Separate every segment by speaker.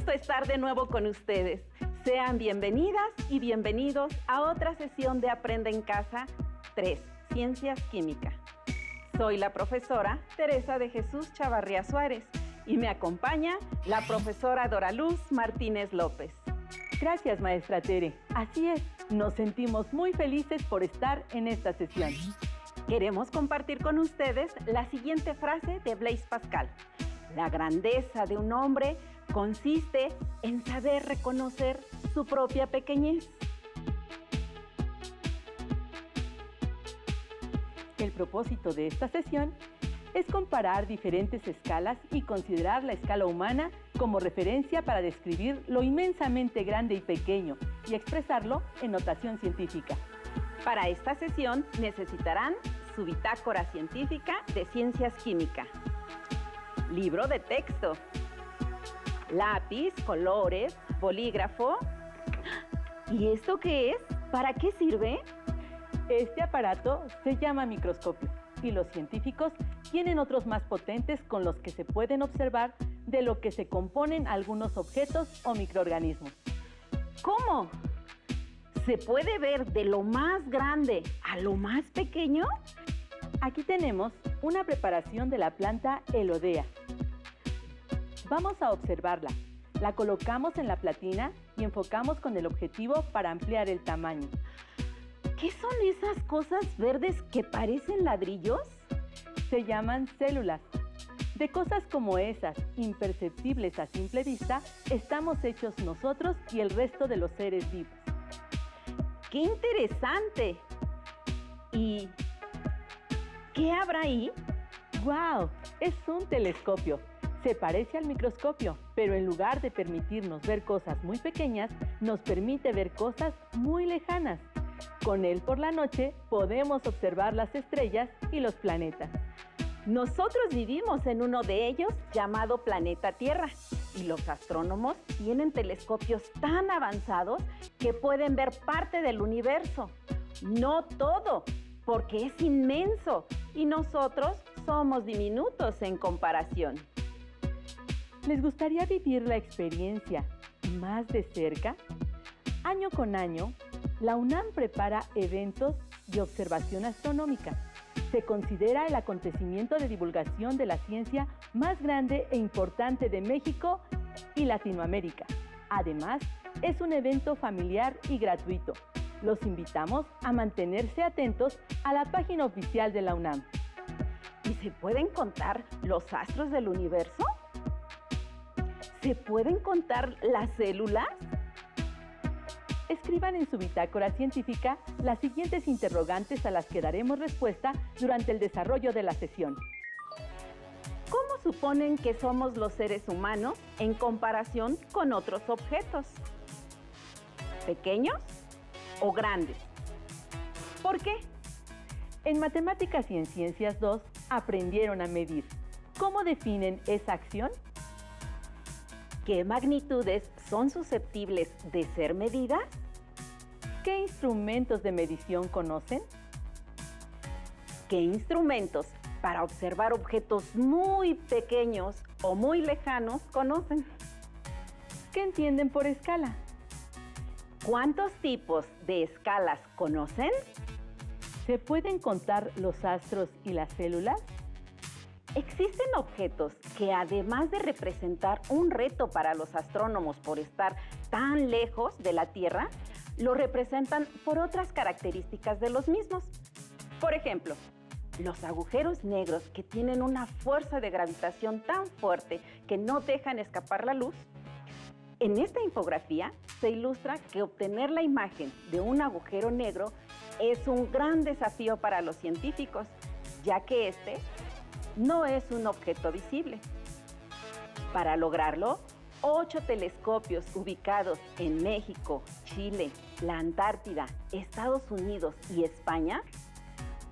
Speaker 1: gusto estar de nuevo con ustedes. Sean bienvenidas y bienvenidos a otra sesión de Aprende en Casa 3, Ciencias Química. Soy la profesora Teresa de Jesús Chavarría Suárez y me acompaña la profesora Doraluz Martínez López.
Speaker 2: Gracias, maestra Tere. Así es, nos sentimos muy felices por estar en esta sesión.
Speaker 1: Queremos compartir con ustedes la siguiente frase de Blaise Pascal. La grandeza de un hombre consiste en saber reconocer su propia pequeñez.
Speaker 2: El propósito de esta sesión es comparar diferentes escalas y considerar la escala humana como referencia para describir lo inmensamente grande y pequeño y expresarlo en notación científica.
Speaker 1: Para esta sesión necesitarán su bitácora científica de Ciencias Química, libro de texto, lápiz, colores, bolígrafo. ¿Y esto qué es? ¿Para qué sirve?
Speaker 2: Este aparato se llama microscopio y los científicos tienen otros más potentes con los que se pueden observar de lo que se componen algunos objetos o microorganismos.
Speaker 1: ¿Cómo? ¿Se puede ver de lo más grande a lo más pequeño?
Speaker 2: Aquí tenemos una preparación de la planta Elodea. Vamos a observarla. La colocamos en la platina y enfocamos con el objetivo para ampliar el tamaño.
Speaker 1: ¿Qué son esas cosas verdes que parecen ladrillos?
Speaker 2: Se llaman células. De cosas como esas, imperceptibles a simple vista, estamos hechos nosotros y el resto de los seres vivos.
Speaker 1: ¡Qué interesante! ¿Y qué habrá ahí?
Speaker 2: ¡Guau! Es un telescopio. Se parece al microscopio, pero en lugar de permitirnos ver cosas muy pequeñas, nos permite ver cosas muy lejanas. Con él por la noche podemos observar las estrellas y los planetas.
Speaker 1: Nosotros vivimos en uno de ellos llamado planeta Tierra y los astrónomos tienen telescopios tan avanzados que pueden ver parte del universo. No todo, porque es inmenso y nosotros somos diminutos en comparación.
Speaker 2: ¿Les gustaría vivir la experiencia más de cerca? Año con año, la UNAM prepara eventos de observación astronómica. Se considera el acontecimiento de divulgación de la ciencia más grande e importante de México y Latinoamérica. Además, es un evento familiar y gratuito. Los invitamos a mantenerse atentos a la página oficial de la UNAM.
Speaker 1: ¿Y se pueden contar los astros del universo? ¿Se pueden contar las células?
Speaker 2: Escriban en su bitácora científica las siguientes interrogantes a las que daremos respuesta durante el desarrollo de la sesión.
Speaker 1: ¿Cómo suponen que somos los seres humanos en comparación con otros objetos? ¿Pequeños o grandes? ¿Por qué?
Speaker 2: En Matemáticas y en Ciencias 2 aprendieron a medir. ¿Cómo definen esa acción?
Speaker 1: ¿Qué magnitudes son susceptibles de ser medidas?
Speaker 2: ¿Qué instrumentos de medición conocen?
Speaker 1: ¿Qué instrumentos para observar objetos muy pequeños o muy lejanos conocen?
Speaker 2: ¿Qué entienden por escala?
Speaker 1: ¿Cuántos tipos de escalas conocen?
Speaker 2: ¿Se pueden contar los astros y las células?
Speaker 1: Existen objetos que, además de representar un reto para los astrónomos por estar tan lejos de la Tierra, lo representan por otras características de los mismos. Por ejemplo, los agujeros negros, que tienen una fuerza de gravitación tan fuerte que no dejan escapar la luz. En esta infografía se ilustra que obtener la imagen de un agujero negro es un gran desafío para los científicos, ya que este no es un objeto visible. Para lograrlo, 8 telescopios ubicados en México, Chile, la Antártida, Estados Unidos y España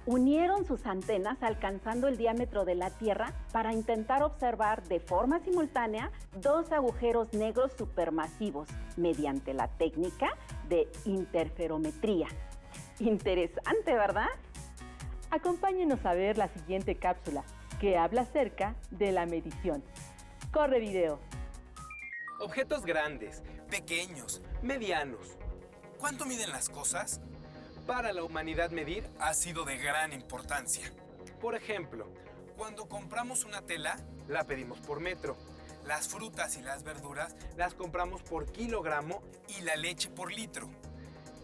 Speaker 1: unieron sus antenas alcanzando el diámetro de la Tierra para intentar observar de forma simultánea 2 agujeros negros supermasivos mediante la técnica de interferometría. Interesante, ¿verdad?
Speaker 2: Acompáñenos a ver la siguiente cápsula, que habla acerca de la medición. ¡Corre video!
Speaker 3: Objetos grandes, pequeños, medianos. ¿Cuánto miden las cosas? Para la humanidad medir ha sido de gran importancia. Por ejemplo, cuando compramos una tela, la pedimos por metro. Las frutas y las verduras las compramos por kilogramo y la leche por litro.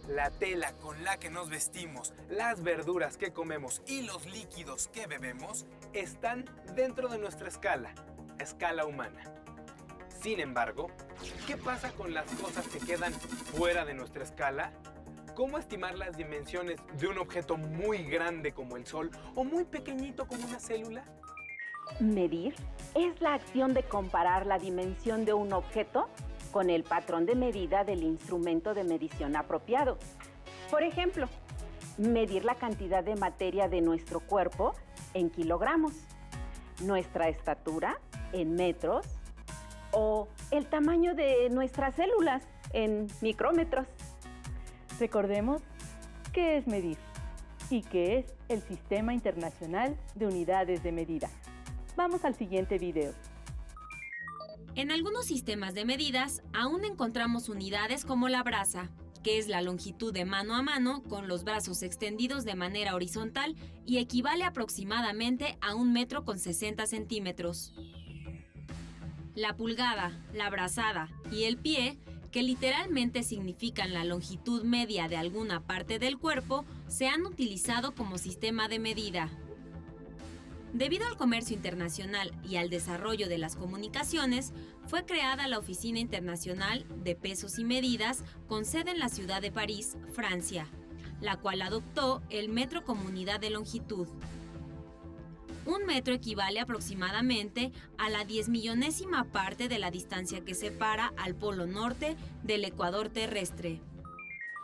Speaker 3: La tela con la que nos vestimos, las verduras que comemos y los líquidos que bebemos están dentro de nuestra escala humana. Sin embargo, ¿qué pasa con las cosas que quedan fuera de nuestra escala? ¿Cómo estimar las dimensiones de un objeto muy grande como el Sol o muy pequeñito como una célula?
Speaker 1: Medir es la acción de comparar la dimensión de un objeto con el patrón de medida del instrumento de medición apropiado. Por ejemplo, medir la cantidad de materia de nuestro cuerpo en kilogramos, nuestra estatura en metros o el tamaño de nuestras células en micrómetros.
Speaker 2: Recordemos qué es medir y qué es el Sistema Internacional de Unidades de Medida. Vamos al siguiente video.
Speaker 4: En algunos sistemas de medidas aún encontramos unidades como la braza, que es la longitud de mano a mano con los brazos extendidos de manera horizontal y equivale aproximadamente a 1 metro con 60 centímetros. La pulgada, la brazada y el pie, que literalmente significan la longitud media de alguna parte del cuerpo, se han utilizado como sistema de medida. Debido al comercio internacional y al desarrollo de las comunicaciones, fue creada la Oficina Internacional de Pesos y Medidas con sede en la ciudad de París, Francia, la cual adoptó el metro como unidad de longitud. 1 metro equivale aproximadamente a la 10.000.000ª parte de la distancia que separa al polo norte del ecuador terrestre.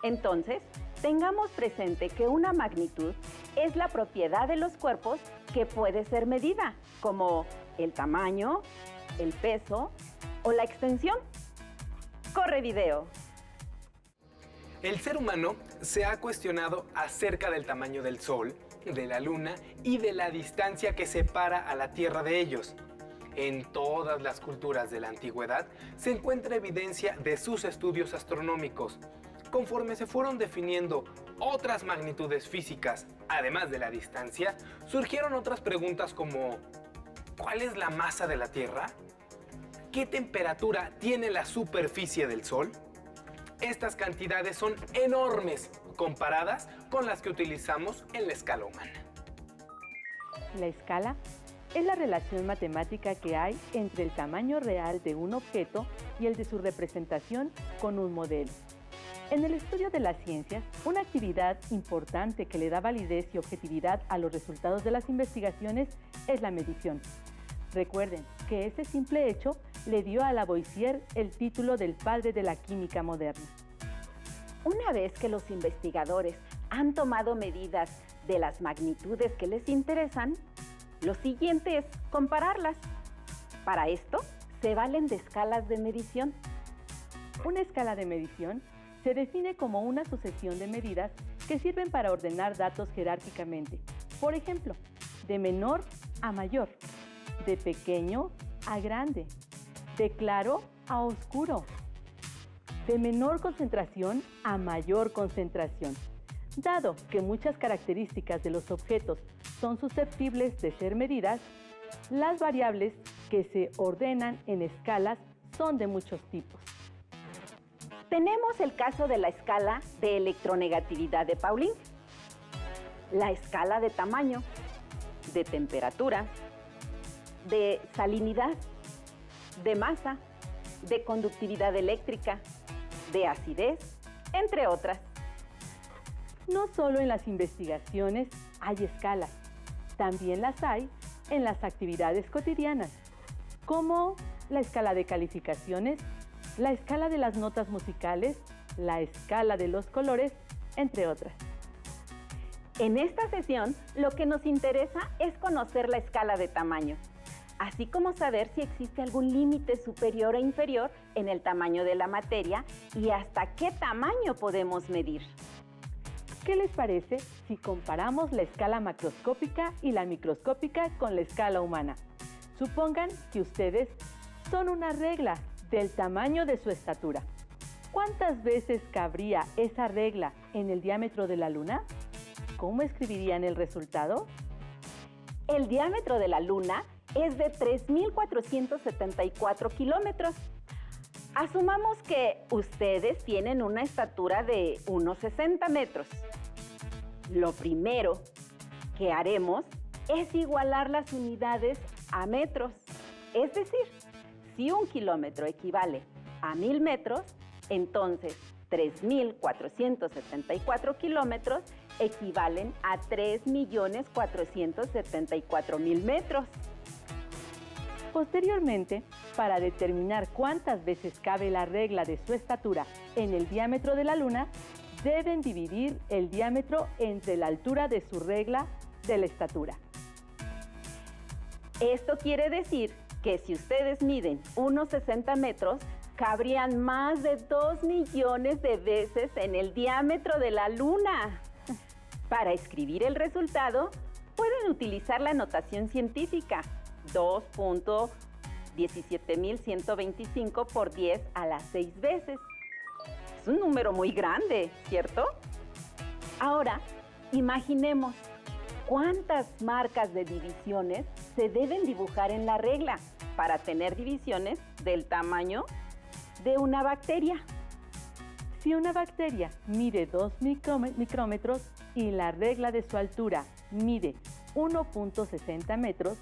Speaker 1: Entonces, tengamos presente que una magnitud es la propiedad de los cuerpos que puede ser medida, como el tamaño, el peso o la extensión. ¡Corre video!
Speaker 3: El ser humano se ha cuestionado acerca del tamaño del Sol, de la Luna y de la distancia que separa a la Tierra de ellos. En todas las culturas de la antigüedad se encuentra evidencia de sus estudios astronómicos. Conforme se fueron definiendo otras magnitudes físicas, además de la distancia, surgieron otras preguntas como ¿cuál es la masa de la Tierra? ¿Qué temperatura tiene la superficie del Sol? Estas cantidades son enormes comparadas con las que utilizamos en la escala humana.
Speaker 2: La escala es la relación matemática que hay entre el tamaño real de un objeto y el de su representación con un modelo. En el estudio de las ciencias, una actividad importante que le da validez y objetividad a los resultados de las investigaciones es la medición. Recuerden que ese simple hecho le dio a Lavoisier el título del padre de la química moderna.
Speaker 1: Una vez que los investigadores han tomado medidas de las magnitudes que les interesan, lo siguiente es compararlas. Para esto, se valen de escalas de medición.
Speaker 2: Una escala de medición se define como una sucesión de medidas que sirven para ordenar datos jerárquicamente. Por ejemplo, de menor a mayor, de pequeño a grande, de claro a oscuro, de menor concentración a mayor concentración. Dado que muchas características de los objetos son susceptibles de ser medidas, las variables que se ordenan en escalas son de muchos tipos.
Speaker 1: Tenemos el caso de la escala de electronegatividad de Pauling, la escala de tamaño, de temperatura, de salinidad, de masa, de conductividad eléctrica, de acidez, entre otras.
Speaker 2: No solo en las investigaciones hay escalas, también las hay en las actividades cotidianas, como la escala de calificaciones, la escala de las notas musicales, la escala de los colores, entre otras.
Speaker 1: En esta sesión, lo que nos interesa es conocer la escala de tamaño, así como saber si existe algún límite superior e inferior en el tamaño de la materia y hasta qué tamaño podemos medir.
Speaker 2: ¿Qué les parece si comparamos la escala macroscópica y la microscópica con la escala humana? Supongan que ustedes son una regla del tamaño de su estatura. ¿Cuántas veces cabría esa regla en el diámetro de la Luna? ¿Cómo escribirían el resultado?
Speaker 1: El diámetro de la Luna es de 3.474 kilómetros. Asumamos que ustedes tienen una estatura de unos 60 metros. Lo primero que haremos es igualar las unidades a metros. Es decir, si 1 kilómetro equivale a 1,000 metros, entonces 3.474 kilómetros equivalen a 3.474.000 metros.
Speaker 2: Posteriormente, para determinar cuántas veces cabe la regla de su estatura en el diámetro de la Luna, deben dividir el diámetro entre la altura de su regla de la estatura.
Speaker 1: Esto quiere decir que si ustedes miden unos 60 metros, cabrían más de 2 millones de veces en el diámetro de la Luna. Para escribir el resultado, pueden utilizar la notación científica 2.17125 por 10 a las 6 veces. Es un número muy grande, ¿cierto? Ahora, imaginemos cuántas marcas de divisiones se deben dibujar en la regla para tener divisiones del tamaño de una bacteria.
Speaker 2: Si una bacteria mide 2 micrómetros y la regla de su altura mide 1.60 metros,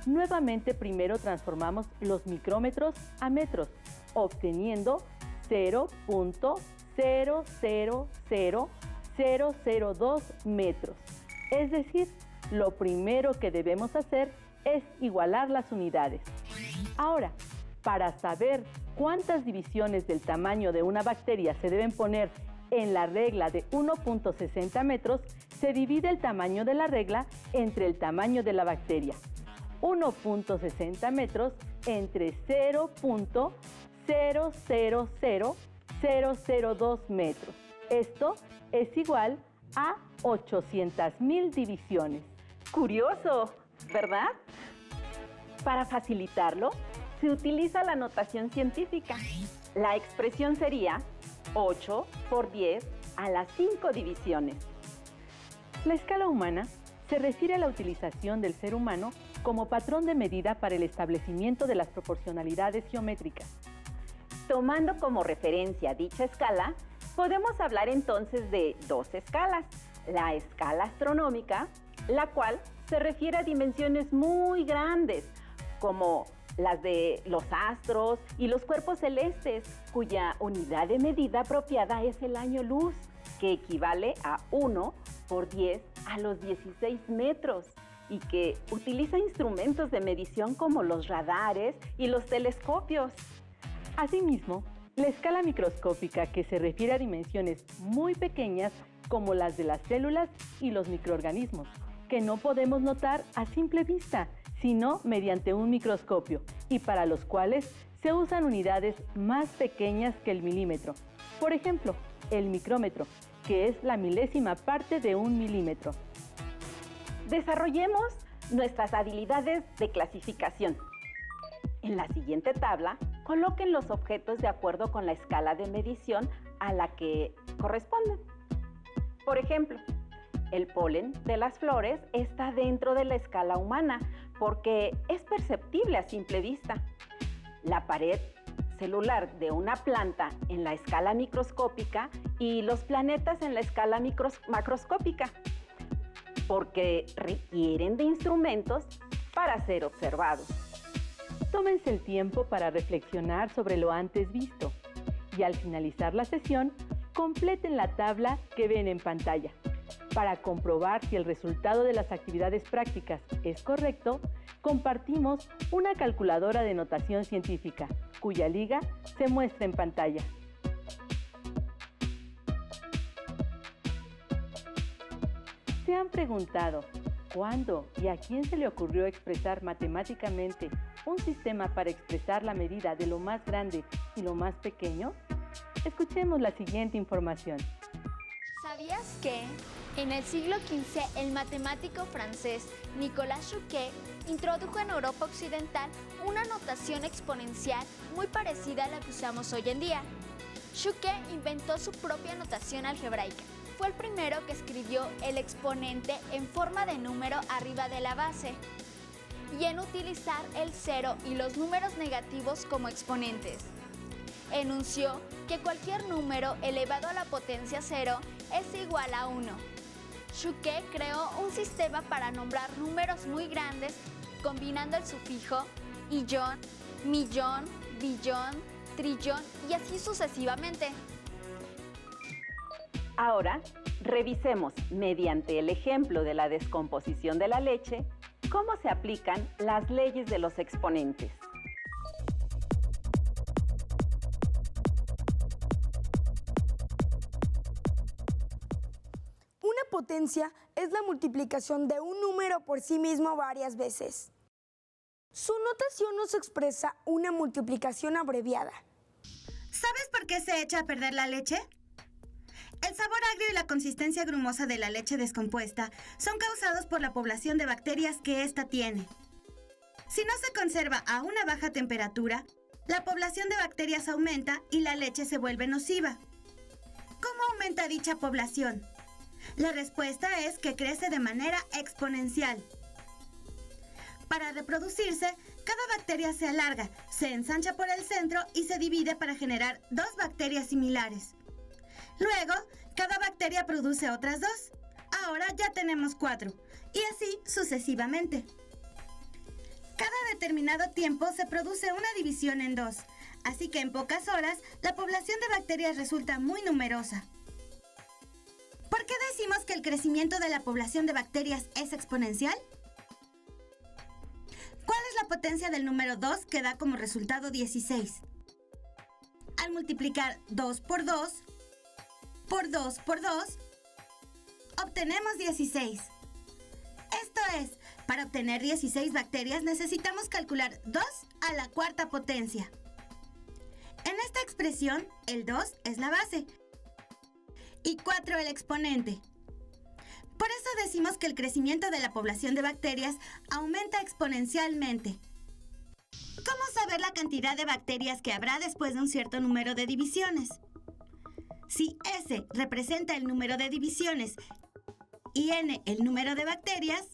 Speaker 2: nuevamente primero transformamos los micrómetros a metros, obteniendo 0.000002 metros. Es decir, lo primero que debemos hacer es igualar las unidades. Ahora, para saber cuántas divisiones del tamaño de una bacteria se deben poner en la regla de 1.60 metros, se divide el tamaño de la regla entre el tamaño de la bacteria. 1.60 metros entre 0.000002 metros. Esto es igual a 800,000 divisiones.
Speaker 1: Curioso, ¿verdad? Para facilitarlo, se utiliza la notación científica. La expresión sería 8 por 10 a las 5 divisiones.
Speaker 2: La escala humana se refiere a la utilización del ser humano como patrón de medida para el establecimiento de las proporcionalidades geométricas.
Speaker 1: Tomando como referencia dicha escala, podemos hablar entonces de dos escalas. La escala astronómica, la cual se refiere a dimensiones muy grandes, como las de los astros y los cuerpos celestes, cuya unidad de medida apropiada es el año luz, que equivale a 1 por 10 a los 16 metros y que utiliza instrumentos de medición como los radares y los telescopios.
Speaker 2: Asimismo, la escala microscópica, que se refiere a dimensiones muy pequeñas como las de las células y los microorganismos, que no podemos notar a simple vista, sino mediante un microscopio, y para los cuales se usan unidades más pequeñas que el milímetro. Por ejemplo, el micrómetro, que es la milésima parte de un milímetro.
Speaker 1: Desarrollemos nuestras habilidades de clasificación. En la siguiente tabla, coloquen los objetos de acuerdo con la escala de medición a la que corresponden. Por ejemplo, el polen de las flores está dentro de la escala humana porque es perceptible a simple vista. La pared celular de una planta en la escala microscópica y los planetas en la escala macroscópica, porque requieren de instrumentos para ser observados.
Speaker 2: Tómense el tiempo para reflexionar sobre lo antes visto y al finalizar la sesión, completen la tabla que ven en pantalla. Para comprobar si el resultado de las actividades prácticas es correcto, compartimos una calculadora de notación científica, cuya liga se muestra en pantalla. ¿Se han preguntado cuándo y a quién se le ocurrió expresar matemáticamente un sistema para expresar la medida de lo más grande y lo más pequeño? Escuchemos la siguiente información.
Speaker 5: ¿Sabías que en el siglo XV el matemático francés Nicolas Chuquet introdujo en Europa Occidental una notación exponencial muy parecida a la que usamos hoy en día? Chuquet inventó su propia notación algebraica. Fue el primero que escribió el exponente en forma de número arriba de la base y en utilizar el cero y los números negativos como exponentes. Enunció que cualquier número elevado a la potencia cero es igual a 1. Chuquet creó un sistema para nombrar números muy grandes combinando el sufijo illón, millón, billón, trillón y así sucesivamente.
Speaker 1: Ahora, revisemos, mediante el ejemplo de la descomposición de la leche, cómo se aplican las leyes de los exponentes.
Speaker 6: Una potencia es la multiplicación de un número por sí mismo varias veces. Su notación nos expresa una multiplicación abreviada.
Speaker 7: ¿Sabes por qué se echa a perder la leche? El sabor agrio y la consistencia grumosa de la leche descompuesta son causados por la población de bacterias que ésta tiene. Si no se conserva a una baja temperatura, la población de bacterias aumenta y la leche se vuelve nociva. ¿Cómo aumenta dicha población? La respuesta es que crece de manera exponencial. Para reproducirse, cada bacteria se alarga, se ensancha por el centro y se divide para generar 2 bacterias similares. Luego, cada bacteria produce otras 2. Ahora ya tenemos 4, y así sucesivamente. Cada determinado tiempo se produce una división en 2, así que en pocas horas la población de bacterias resulta muy numerosa. ¿Por qué decimos que el crecimiento de la población de bacterias es exponencial? ¿Cuál es la potencia del número 2 que da como resultado 16? Al multiplicar 2 por 2 por 2 por 2, obtenemos 16. Esto es, para obtener 16 bacterias necesitamos calcular 2 a la cuarta potencia. En esta expresión, el 2 es la base y 4 el exponente. Por eso decimos que el crecimiento de la población de bacterias aumenta exponencialmente. ¿Cómo saber la cantidad de bacterias que habrá después de un cierto número de divisiones? Si S representa el número de divisiones y N el número de bacterias,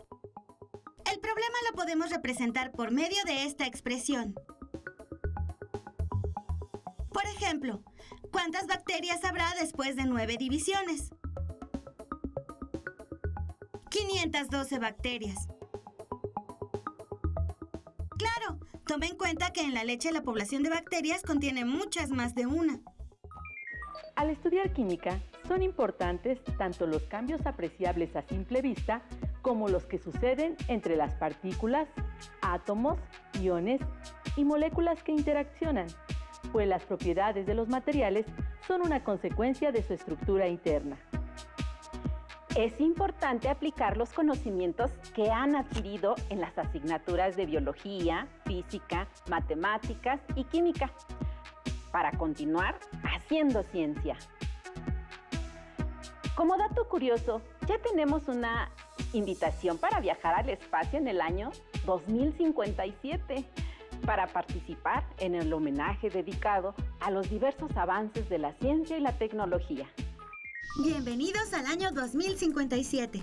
Speaker 7: el problema lo podemos representar por medio de esta expresión. Por ejemplo, ¿cuántas bacterias habrá después de 9 divisiones? 512 bacterias. Claro, tome en cuenta que en la leche la población de bacterias contiene muchas más de una.
Speaker 2: Al estudiar química, son importantes tanto los cambios apreciables a simple vista como los que suceden entre las partículas, átomos, iones y moléculas que interaccionan, pues las propiedades de los materiales son una consecuencia de su estructura interna.
Speaker 1: Es importante aplicar los conocimientos que han adquirido en las asignaturas de biología, física, matemáticas y química para continuar haciendo ciencia. Como dato curioso, ya tenemos una invitación para viajar al espacio en el año 2057 para participar en el homenaje dedicado a los diversos avances de la ciencia y la tecnología.
Speaker 7: Bienvenidos al año 2057.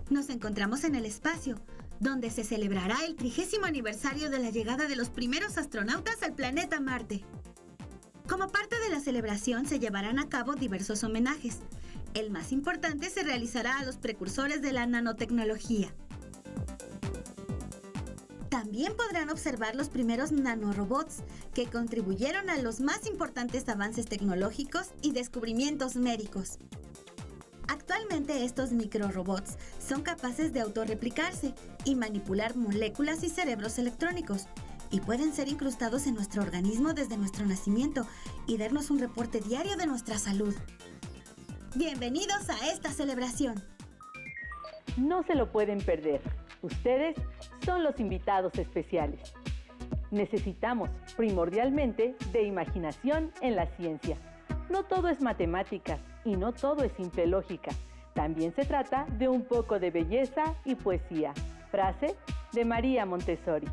Speaker 7: Nos encontramos en el espacio, donde se celebrará el 30º aniversario de la llegada de los primeros astronautas al planeta Marte. Como parte de la celebración se llevarán a cabo diversos homenajes. El más importante se realizará a los precursores de la nanotecnología. También podrán observar los primeros nanorobots que contribuyeron a los más importantes avances tecnológicos y descubrimientos médicos. Actualmente estos microrobots son capaces de autorreplicarse y manipular moléculas y cerebros electrónicos, y pueden ser incrustados en nuestro organismo desde nuestro nacimiento y darnos un reporte diario de nuestra salud. Bienvenidos a esta celebración.
Speaker 2: No se lo pueden perder. Ustedes son los invitados especiales. Necesitamos primordialmente de imaginación en la ciencia. No todo es matemáticas, Y no todo es simple lógica. También se trata de un poco de belleza y poesía. Frase de María Montessori.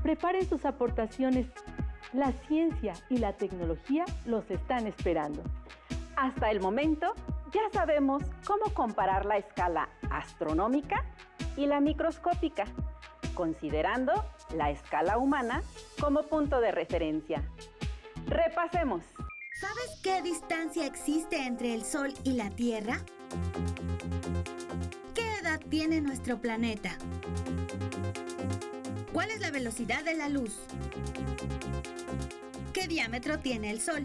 Speaker 2: Preparen sus aportaciones. La ciencia y la tecnología los están esperando.
Speaker 1: Hasta el momento, ya sabemos cómo comparar la escala astronómica y la microscópica, considerando la escala humana como punto de referencia. Repasemos.
Speaker 7: ¿Sabes qué distancia existe entre el Sol y la Tierra? ¿Qué edad tiene nuestro planeta? ¿Cuál es la velocidad de la luz? ¿Qué diámetro tiene el Sol?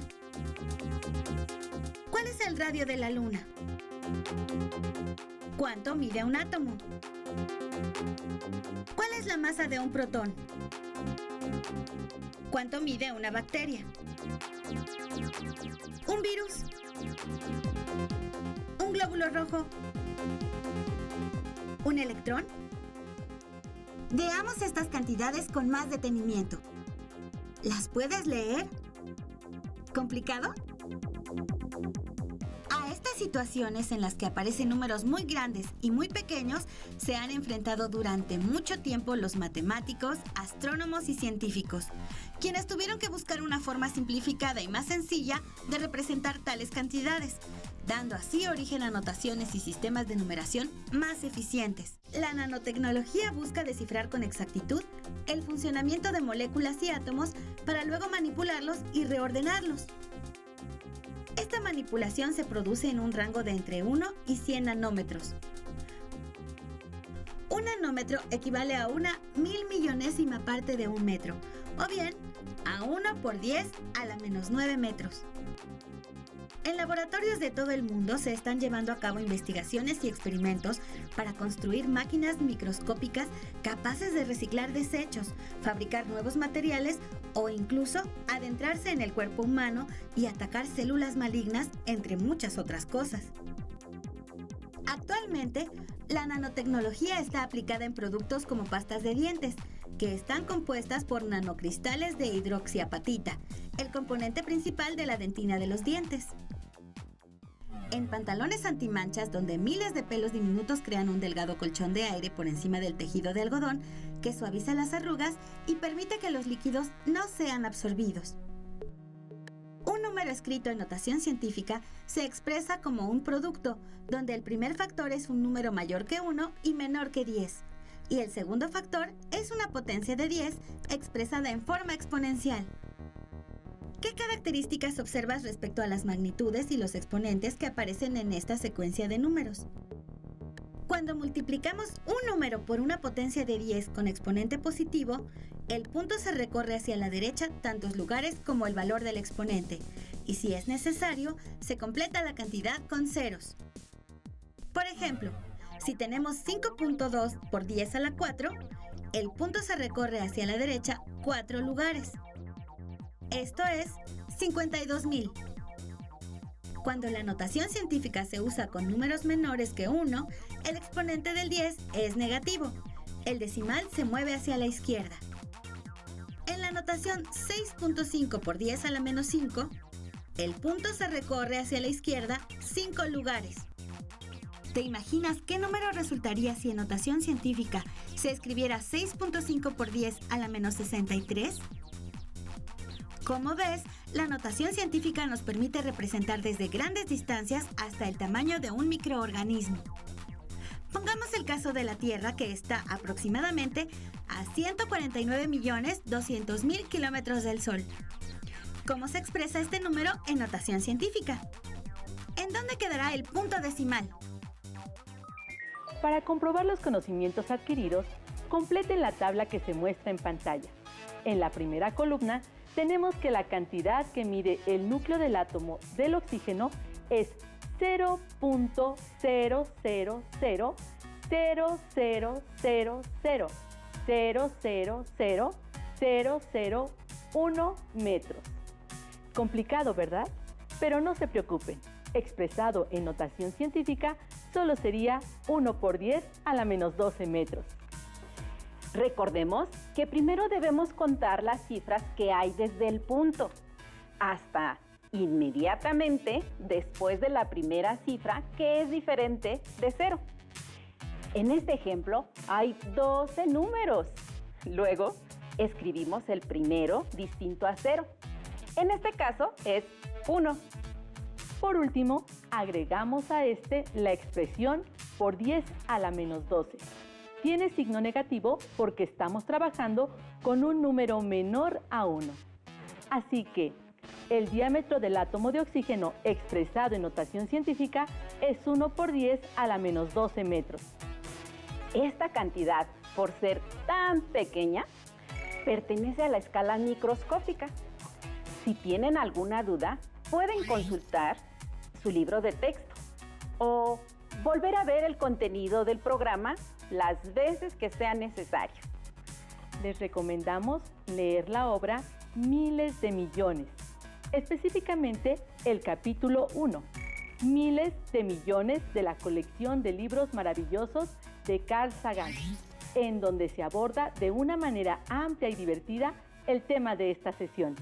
Speaker 7: ¿Cuál es el radio de la Luna? ¿Cuánto mide un átomo? ¿Cuál es la masa de un protón? ¿Cuánto mide una bacteria? ¿Un virus? ¿Un glóbulo rojo? ¿Un electrón? Veamos estas cantidades con más detenimiento. ¿Las puedes leer? ¿Complicado? A estas situaciones en las que aparecen números muy grandes y muy pequeños se han enfrentado durante mucho tiempo los matemáticos, astrónomos y científicos, quienes tuvieron que buscar una forma simplificada y más sencilla de representar tales cantidades, dando así origen a notaciones y sistemas de numeración más eficientes. La nanotecnología busca descifrar con exactitud el funcionamiento de moléculas y átomos para luego manipularlos y reordenarlos. Esta manipulación se produce en un rango de entre 1 y 100 nanómetros. Un nanómetro equivale a una 1000.000.000ª parte de un metro, o bien a 1 por 10 a la menos 9 metros. En laboratorios de todo el mundo se están llevando a cabo investigaciones y experimentos para construir máquinas microscópicas capaces de reciclar desechos, fabricar nuevos materiales o incluso adentrarse en el cuerpo humano y atacar células malignas, entre muchas otras cosas. Actualmente, la nanotecnología está aplicada en productos como pastas de dientes, que están compuestas por nanocristales de hidroxiapatita, el componente principal de la dentina de los dientes. En pantalones antimanchas, donde miles de pelos diminutos crean un delgado colchón de aire por encima del tejido de algodón que suaviza las arrugas y permite que los líquidos no sean absorbidos. Un número escrito en notación científica se expresa como un producto, donde el primer factor es un número mayor que 1 y menor que 10, y el segundo factor es una potencia de 10 expresada en forma exponencial. ¿Qué características observas respecto a las magnitudes y los exponentes que aparecen en esta secuencia de números? Cuando multiplicamos un número por una potencia de 10 con exponente positivo, el punto se recorre hacia la derecha tantos lugares como el valor del exponente, y si es necesario, se completa la cantidad con ceros. Por ejemplo, si tenemos 5.2 por 10 a la 4, el punto se recorre hacia la derecha 4 lugares. Esto es 52.000. Cuando la notación científica se usa con números menores que 1, el exponente del 10 es negativo. El decimal se mueve hacia la izquierda. En la notación 6.5 por 10 a la menos 5, el punto se recorre hacia la izquierda 5 lugares. ¿Te imaginas qué número resultaría si en notación científica se escribiera 6.5 por 10 a la menos 63? Como ves, la notación científica nos permite representar desde grandes distancias hasta el tamaño de un microorganismo. Pongamos el caso de la Tierra, que está aproximadamente a 149.200.000 kilómetros del Sol. ¿Cómo se expresa este número en notación científica? ¿En dónde quedará el punto decimal?
Speaker 2: Para comprobar los conocimientos adquiridos, completen la tabla que se muestra en pantalla. En la primera columna tenemos que la cantidad que mide el núcleo del átomo del oxígeno es 0.000000000001 metros. Complicado, ¿verdad? Pero no se preocupen. Expresado en notación científica, solo sería 1 por 10 a la menos 12 metros.
Speaker 1: Recordemos que primero debemos contar las cifras que hay desde el punto hasta inmediatamente después de la primera cifra, que es diferente de 0. En este ejemplo hay 12 números. Luego escribimos el primero distinto a 0. En este caso es 1.
Speaker 2: Por último, agregamos a este la expresión por 10 a la menos 12. Tiene signo negativo porque estamos trabajando con un número menor a 1. Así que el diámetro del átomo de oxígeno expresado en notación científica es 1 por 10 a la menos 12 metros.
Speaker 1: Esta cantidad, por ser tan pequeña, pertenece a la escala microscópica. Si tienen alguna duda, pueden consultar su libro de texto o volver a ver el contenido del programa las veces que sea necesario.
Speaker 2: Les recomendamos leer la obra Miles de Millones, específicamente el capítulo 1, Miles de Millones, de la colección de libros maravillosos de Carl Sagan, en donde se aborda de una manera amplia y divertida el tema de esta sesión.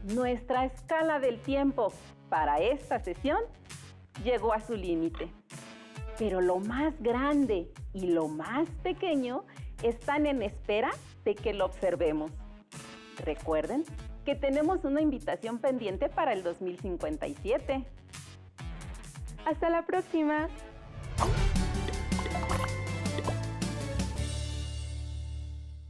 Speaker 1: Nuestra escala del tiempo para esta sesión llegó a su límite, pero lo más grande y lo más pequeño están en espera de que lo observemos. Recuerden que tenemos una invitación pendiente para el 2057.
Speaker 2: ¡Hasta la próxima!